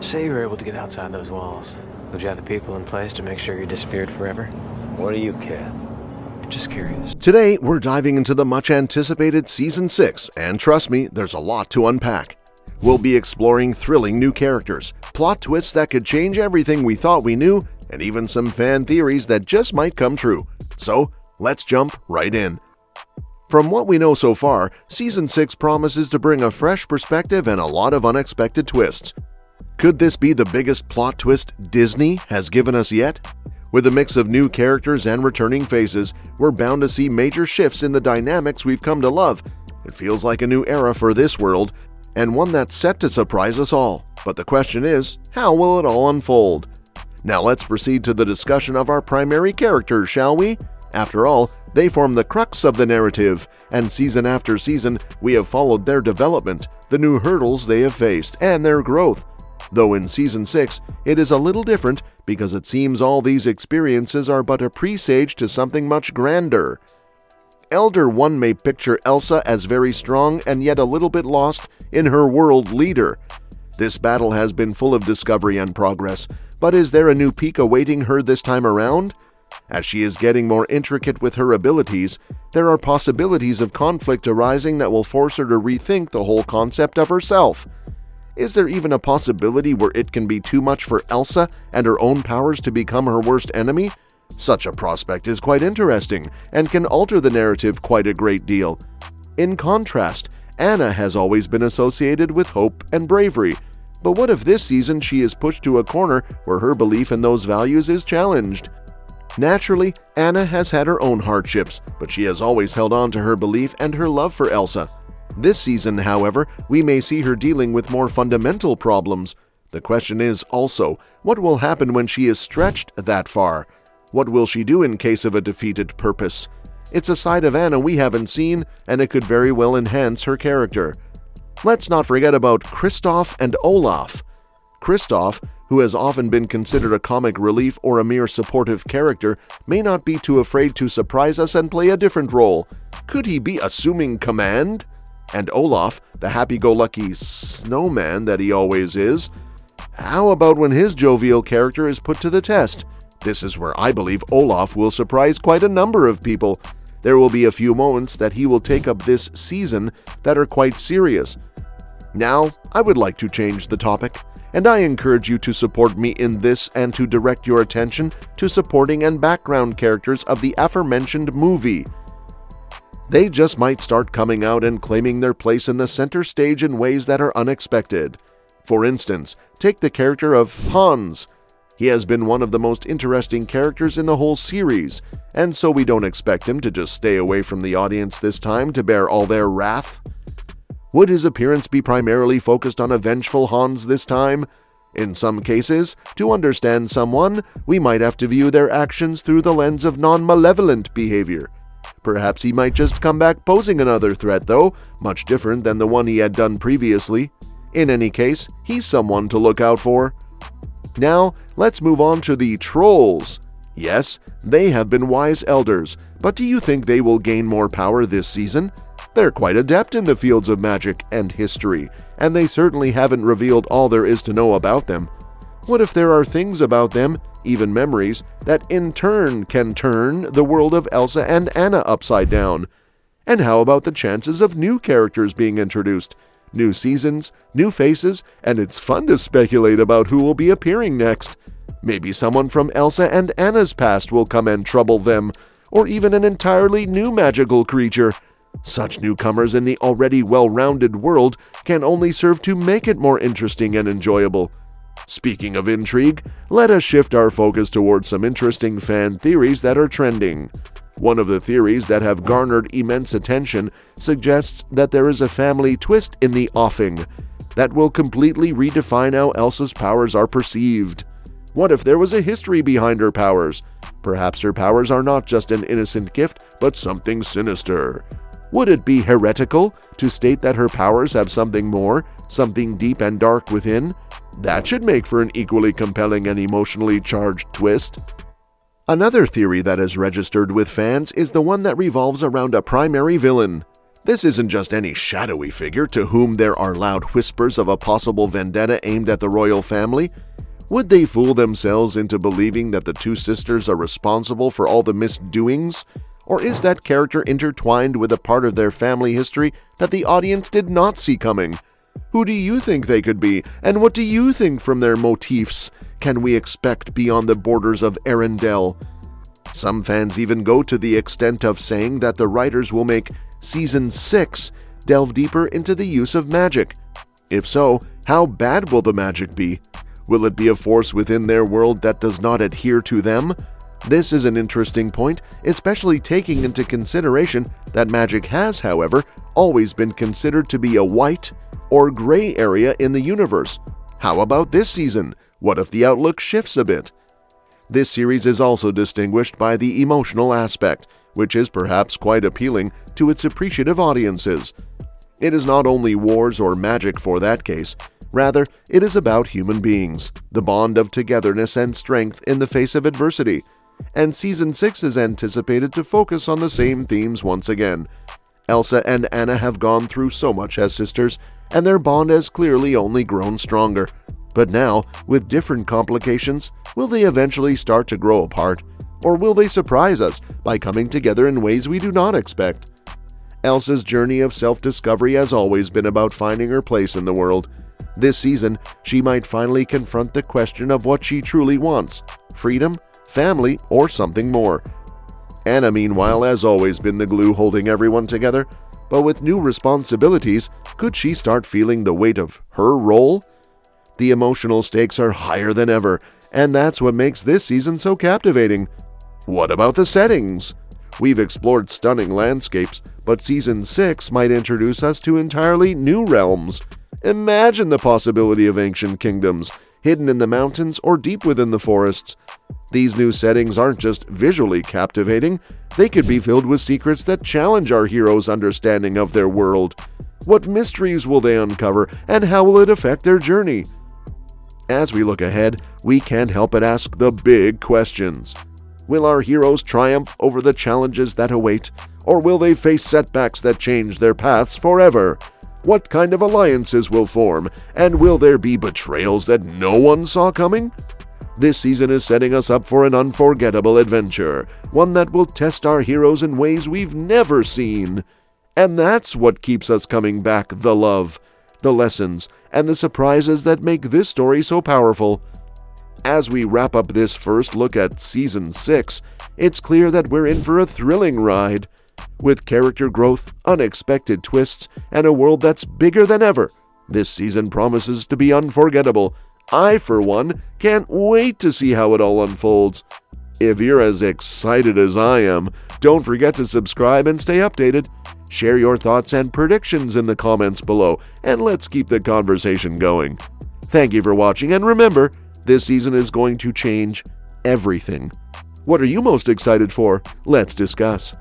Say you were able to get outside those walls. Would you have the people in place to make sure you disappeared forever? What do you care? Just curious. Today, we're diving into the much-anticipated Season 6, and trust me, there's a lot to unpack. We'll be exploring thrilling new characters, plot twists that could change everything we thought we knew, and even some fan theories that just might come true. So, let's jump right in. From what we know so far, Season 6 promises to bring a fresh perspective and a lot of unexpected twists. Could this be the biggest plot twist Disney has given us yet? With a mix of new characters and returning faces, we're bound to see major shifts in the dynamics we've come to love. It feels like a new era for this world, and one that's set to surprise us all. But the question is, how will it all unfold? Now let's proceed to the discussion of our primary characters, shall we? After all, they form the crux of the narrative, and season after season, we have followed their development, the new hurdles they have faced, and their growth. Though in Season 6, it is a little different because it seems all these experiences are but a presage to something much grander. Elder One may picture Elsa as very strong and yet a little bit lost in her world leader. This battle has been full of discovery and progress, but is there a new peak awaiting her this time around? As she is getting more intricate with her abilities, there are possibilities of conflict arising that will force her to rethink the whole concept of herself. Is there even a possibility where it can be too much for Elsa and her own powers to become her worst enemy? Such a prospect is quite interesting and can alter the narrative quite a great deal. In contrast, Anna has always been associated with hope and bravery. But what if this season she is pushed to a corner where her belief in those values is challenged? Naturally, Anna has had her own hardships, but she has always held on to her belief and her love for Elsa. This season, however, we may see her dealing with more fundamental problems. The question is also, what will happen when she is stretched that far? What will she do in case of a defeated purpose? It's a side of Anna we haven't seen, and it could very well enhance her character. Let's not forget about Kristoff and Olaf. Kristoff, who has often been considered a comic relief or a mere supportive character, may not be too afraid to surprise us and play a different role. Could he be assuming command? And Olaf, the happy-go-lucky snowman that he always is, how about when his jovial character is put to the test? This is where I believe Olaf will surprise quite a number of people. There will be a few moments that he will take up this season that are quite serious. Now, I would like to change the topic, and I encourage you to support me in this and to direct your attention to supporting and background characters of the aforementioned movie. They just might start coming out and claiming their place in the center stage in ways that are unexpected. For instance, take the character of Hans. He has been one of the most interesting characters in the whole series, and so we don't expect him to just stay away from the audience this time to bear all their wrath. Would his appearance be primarily focused on a vengeful Hans this time? In some cases, to understand someone, we might have to view their actions through the lens of non-malevolent behavior. Perhaps he might just come back posing another threat, though, much different than the one he had done previously. In any case, he's someone to look out for. Now, let's move on to the trolls. Yes, they have been wise elders, but do you think they will gain more power this season? They're quite adept in the fields of magic and history, and they certainly haven't revealed all there is to know about them. What if there are things about them, even memories, that in turn can turn the world of Elsa and Anna upside down? And how about the chances of new characters being introduced? New seasons, new faces, and it's fun to speculate about who will be appearing next. Maybe someone from Elsa and Anna's past will come and trouble them, or even an entirely new magical creature. Such newcomers in the already well-rounded world can only serve to make it more interesting and enjoyable. Speaking of intrigue, let us shift our focus towards some interesting fan theories that are trending. One of the theories that have garnered immense attention suggests that there is a family twist in the offing that will completely redefine how Elsa's powers are perceived. What if there was a history behind her powers? Perhaps her powers are not just an innocent gift, but something sinister. Would it be heretical to state that her powers have something more, something deep and dark within? That should make for an equally compelling and emotionally charged twist. Another theory that is registered with fans is the one that revolves around a primary villain. This isn't just any shadowy figure to whom there are loud whispers of a possible vendetta aimed at the royal family. Would they fool themselves into believing that the two sisters are responsible for all the misdoings? Or is that character intertwined with a part of their family history that the audience did not see coming? Who do you think they could be, and what do you think from their motifs can we expect beyond the borders of Arendelle? Some fans even go to the extent of saying that the writers will make Season 6 delve deeper into the use of magic. If so, how bad will the magic be? Will it be a force within their world that does not adhere to them? This is an interesting point, especially taking into consideration that magic has, however, always been considered to be a white or gray area in the universe. How about this season? What if the outlook shifts a bit? This series is also distinguished by the emotional aspect, which is perhaps quite appealing to its appreciative audiences. It is not only wars or magic for that case. Rather, it is about human beings, the bond of togetherness and strength in the face of adversity. And Season 6 is anticipated to focus on the same themes once again. Elsa and Anna have gone through so much as sisters, and their bond has clearly only grown stronger. But now, with different complications, will they eventually start to grow apart? Or will they surprise us by coming together in ways we do not expect? Elsa's journey of self-discovery has always been about finding her place in the world. This season, she might finally confront the question of what she truly wants: freedom, family, or something more. Anna, meanwhile, has always been the glue holding everyone together, but with new responsibilities, could she start feeling the weight of her role? The emotional stakes are higher than ever, and that's what makes this season so captivating. What about the settings? We've explored stunning landscapes, but Season 6 might introduce us to entirely new realms. Imagine the possibility of ancient kingdoms, hidden in the mountains or deep within the forests. These new settings aren't just visually captivating, they could be filled with secrets that challenge our heroes' understanding of their world. What mysteries will they uncover, and how will it affect their journey? As we look ahead, we can't help but ask the big questions. Will our heroes triumph over the challenges that await, or will they face setbacks that change their paths forever? What kind of alliances will form, and will there be betrayals that no one saw coming? This season is setting us up for an unforgettable adventure, one that will test our heroes in ways we've never seen. And that's what keeps us coming back: the love, the lessons, and the surprises that make this story so powerful. As we wrap up this first look at Season 6, it's clear that we're in for a thrilling ride. With character growth, unexpected twists, and a world that's bigger than ever, this season promises to be unforgettable. I, for one, can't wait to see how it all unfolds. If you're as excited as I am, don't forget to subscribe and stay updated. Share your thoughts and predictions in the comments below, and let's keep the conversation going. Thank you for watching, and remember, this season is going to change everything. What are you most excited for? Let's discuss.